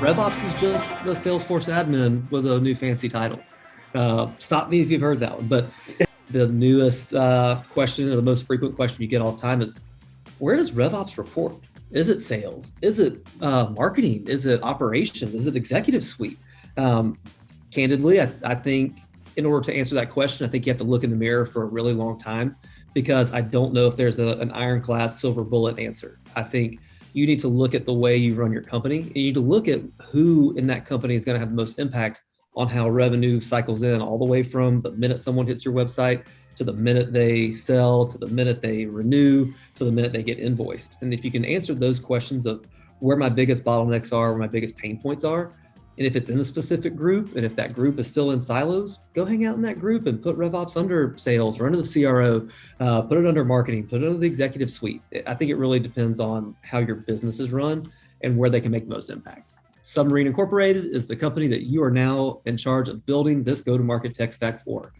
RevOps is just the Salesforce admin with a new fancy title. Stop me if you've heard that one. But the newest question, or the most frequent question you get all the time is, where does RevOps report? Is it sales? Is it marketing? Is it operations? Is it executive suite? Candidly, I think in order to answer that question, I think you have to look in the mirror for a really long time, because I don't know if there's an ironclad silver bullet answer. I think you need to look at the way you run your company, and you need to look at who in that company is going to have the most impact on how revenue cycles in, all the way from the minute someone hits your website to the minute they sell, to the minute they renew, to the minute they get invoiced. And if you can answer those questions of where my biggest bottlenecks are, where my biggest pain points are, and if it's in a specific group, and if that group is still in silos, go hang out in that group and put RevOps under sales or under the CRO, put it under marketing, put it under the executive suite. I think it really depends on how your business is run and where they can make the most impact. Submarine Incorporated is the company that you are now in charge of building this go-to-market tech stack for.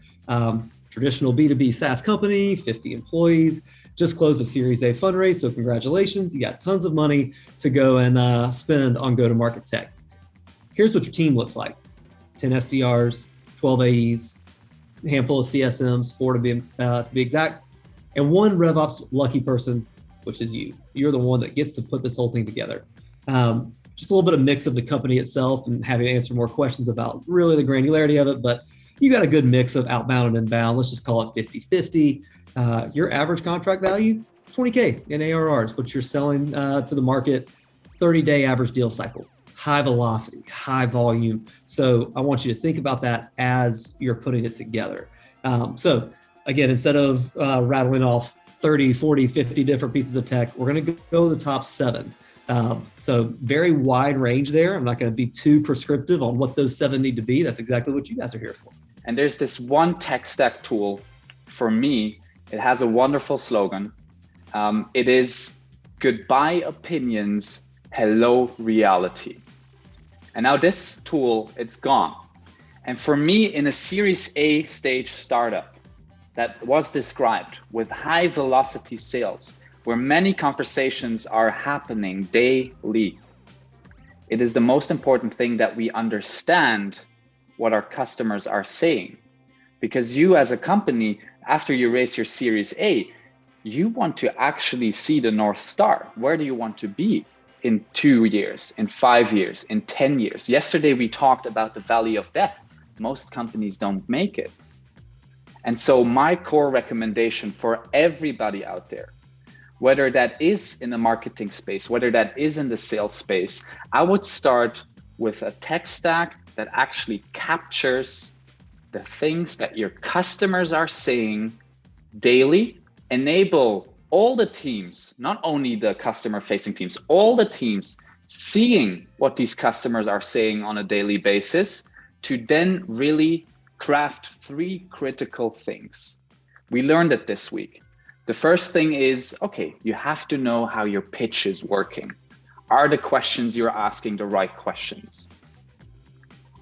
Traditional B2B SaaS company, 50 employees, just closed a Series A fundraise, so congratulations. You got tons of money to go and spend on go-to-market tech. Here's what your team looks like: 10 SDRs, 12 AEs, a handful of CSMs, 4 to be exact, and one RevOps lucky person, which is you. You're the one that gets to put this whole thing together. Just a little bit of mix of the company itself and having to answer more questions about really the granularity of it, but you got a good mix of outbound and inbound. Let's just call it 50-50. Your average contract value, 20K in ARR is what you're selling to the market. 30-day average deal cycle. High velocity, high volume. So I want you to think about that as you're putting it together. So again, instead of rattling off 30, 40, 50 different pieces of tech, we're going to go the top 7. So very wide range there. I'm not going to be too prescriptive on what those 7 need to be. That's exactly what you guys are here for. And there's this one tech stack tool for me. It has a wonderful slogan. It is goodbye opinions, hello reality. And now this tool, it's gone. And for me, in a Series A stage startup that was described with high velocity sales, where many conversations are happening daily, it is the most important thing that we understand what our customers are saying. Because you as a company, after you raise your Series A, you want to actually see the North Star. Where do you want to be in 2 years, in 5 years, in 10 years? Yesterday, we talked about the valley of death. Most companies don't make it. And so my core recommendation for everybody out there, whether that is in the marketing space, whether that is in the sales space, I would start with a tech stack that actually captures the things that your customers are saying daily. Enable all the teams, not only the customer facing teams, all the teams seeing what these customers are saying on a daily basis, to then really craft 3 critical things. We learned it this week. The first thing is, okay, you have to know how your pitch is working. Are the questions you're asking the right questions?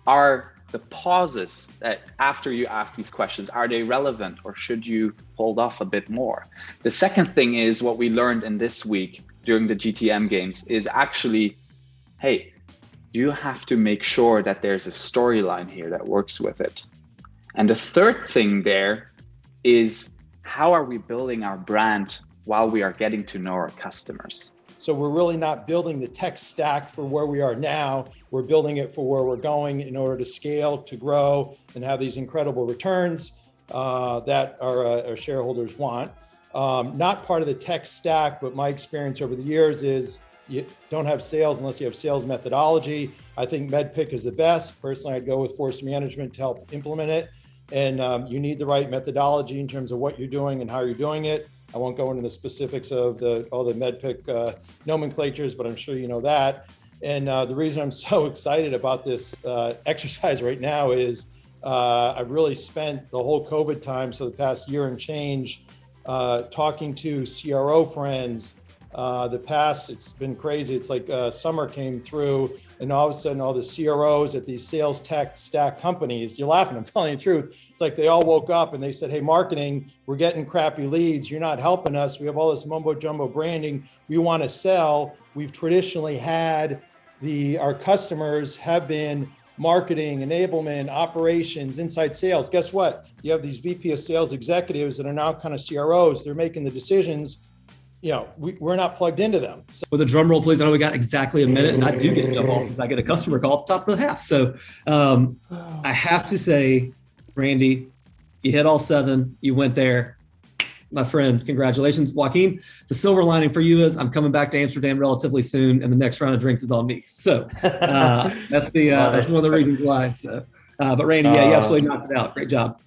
Are the pauses that after you ask these questions, are they relevant, or should you hold off a bit more? The second thing is what we learned in this week during the GTM games is actually, hey, you have to make sure that there's a storyline here that works with it. And the third thing there is, how are we building our brand while we are getting to know our customers? So we're really not building the tech stack for where we are now. We're building it for where we're going in order to scale, to grow, and have these incredible returns that our shareholders want. Not part of the tech stack, but my experience over the years is you don't have sales unless you have sales methodology. I think MedPick is the best. Personally, I'd go with Force Management to help implement it. And you need the right methodology in terms of what you're doing and how you're doing it. I won't go into the specifics of all the MedPick nomenclatures, but I'm sure you know that. And the reason I'm so excited about this exercise right now is I've really spent the whole COVID time, so the past year and change, talking to CRO friends. It's been crazy. It's like summer came through, and all of a sudden all the CROs at these sales tech stack companies, you're laughing, I'm telling you the truth. It's like they all woke up and they said, hey, marketing, we're getting crappy leads. You're not helping us. We have all this mumbo jumbo branding. We want to sell. We've traditionally had our customers have been marketing, enablement, operations, inside sales. Guess what? You have these VP of sales executives that are now kind of CROs. They're making the decisions. We're not plugged into them. So, with a drum roll, please. I know we got exactly a minute, and I do get to jump off because I get a customer call at the top of the half. So I have to say, Randy, you hit all 7. You went there. My friend, congratulations. Joaquin, the silver lining for you is I'm coming back to Amsterdam relatively soon, and the next round of drinks is on me. So that's one of the reasons why. So, but Randy, yeah, you absolutely knocked it out. Great job.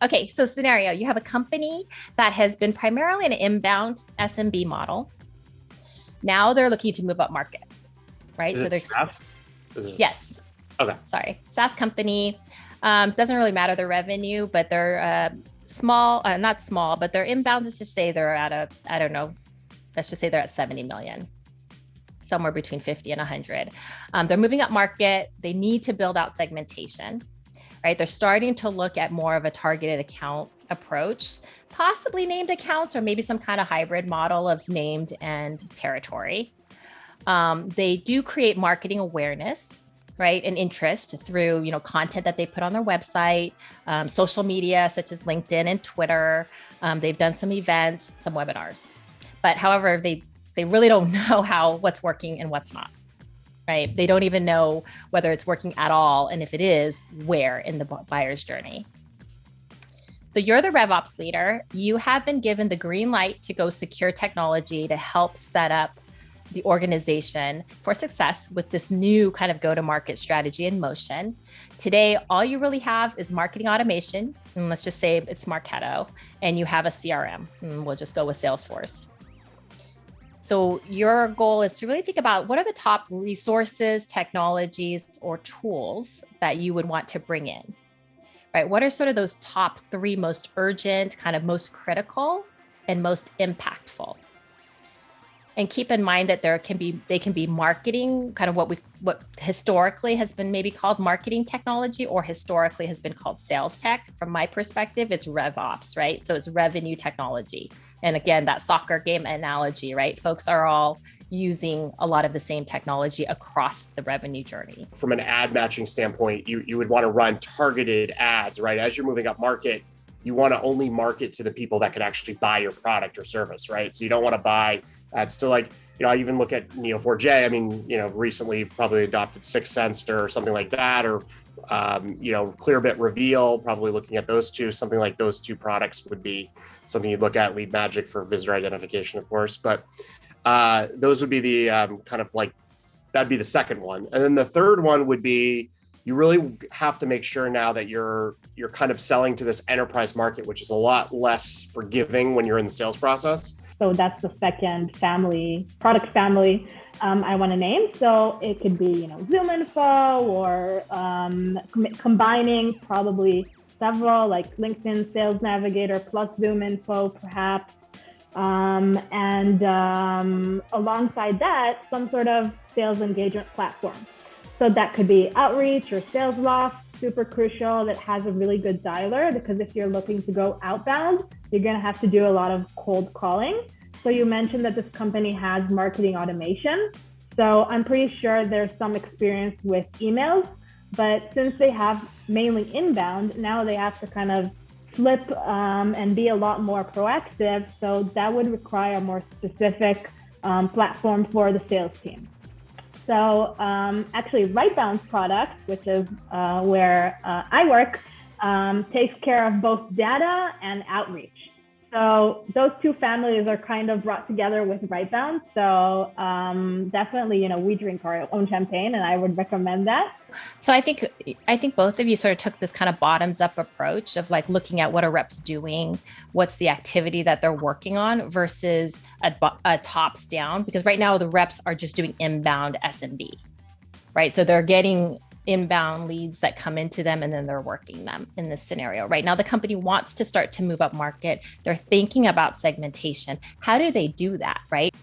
Okay, so scenario, you have a company that has been primarily an inbound SMB model. Now they're looking to move up market, right? Is so it they're SaaS? Yes. Okay. Sorry, SaaS company. Doesn't really matter the revenue, but they're small, not small, but they're inbound. Let's just say they're at I don't know, let's just say they're at 70 million, somewhere between 50 and 100. They're moving up market. They need to build out segmentation, right? They're starting to look at more of a targeted account approach, possibly named accounts, or maybe some kind of hybrid model of named and territory. They do create marketing awareness, right, and interest through content that they put on their website, social media such as LinkedIn and Twitter. They've done some events, some webinars, but however, they really don't know what's working and what's not, right? They don't even know whether it's working at all, and if it is, where in the buyer's journey. So you're the RevOps leader. You have been given the green light to go secure technology to help set up the organization for success with this new kind of go-to-market strategy in motion. Today, all you really have is marketing automation, and let's just say it's Marketo, and you have a CRM, and we'll just go with Salesforce. So your goal is to really think about what are the top resources, technologies, or tools that you would want to bring in, right? What are sort of those top 3 most urgent, kind of most critical, and most impactful? And keep in mind that they can be marketing, kind of what historically has been maybe called marketing technology, or historically has been called sales tech. From my perspective, it's RevOps, right? So it's revenue technology. And again, that soccer game analogy, right? Folks are all using a lot of the same technology across the revenue journey. From an ad matching standpoint, you would want to run targeted ads, right? As you're moving up market, you want to only market to the people that can actually buy your product or service, right? So you don't want to buy ads to I even look at Neo4j. I mean, recently probably adopted 6 Sense or something like that, or, Clearbit Reveal, probably looking at those two, something like those 2 products would be something you'd look at. Lead Magic for visitor identification, of course, but those would be the that'd be the second one. And then the third one would be, you really have to make sure now that you're kind of selling to this enterprise market, which is a lot less forgiving when you're in the sales process. So that's the second product family I want to name. So it could be, Zoom Info, or combining probably several, like LinkedIn Sales Navigator plus Zoom Info, perhaps. And alongside that, some sort of sales engagement platform. So that could be Outreach or Sales Loft, super crucial, that has a really good dialer, because if you're looking to go outbound, you're going to have to do a lot of cold calling. So you mentioned that this company has marketing automation. So I'm pretty sure there's some experience with emails, but since they have mainly inbound, now they have to kind of flip and be a lot more proactive. So that would require a more specific platform for the sales team. So actually, Rightbound's product, which is where I work, takes care of both data and outreach. So those 2 families are kind of brought together with Rightbound. So definitely, we drink our own champagne, and I would recommend that. So I think both of you sort of took this kind of bottoms up approach of looking at what are reps doing, what's the activity that they're working on, versus a tops down, because right now the reps are just doing inbound SMB, right? So they're getting inbound leads that come into them, and then they're working them in this scenario. Right now, the company wants to start to move up market. They're thinking about segmentation. How do they do that, right?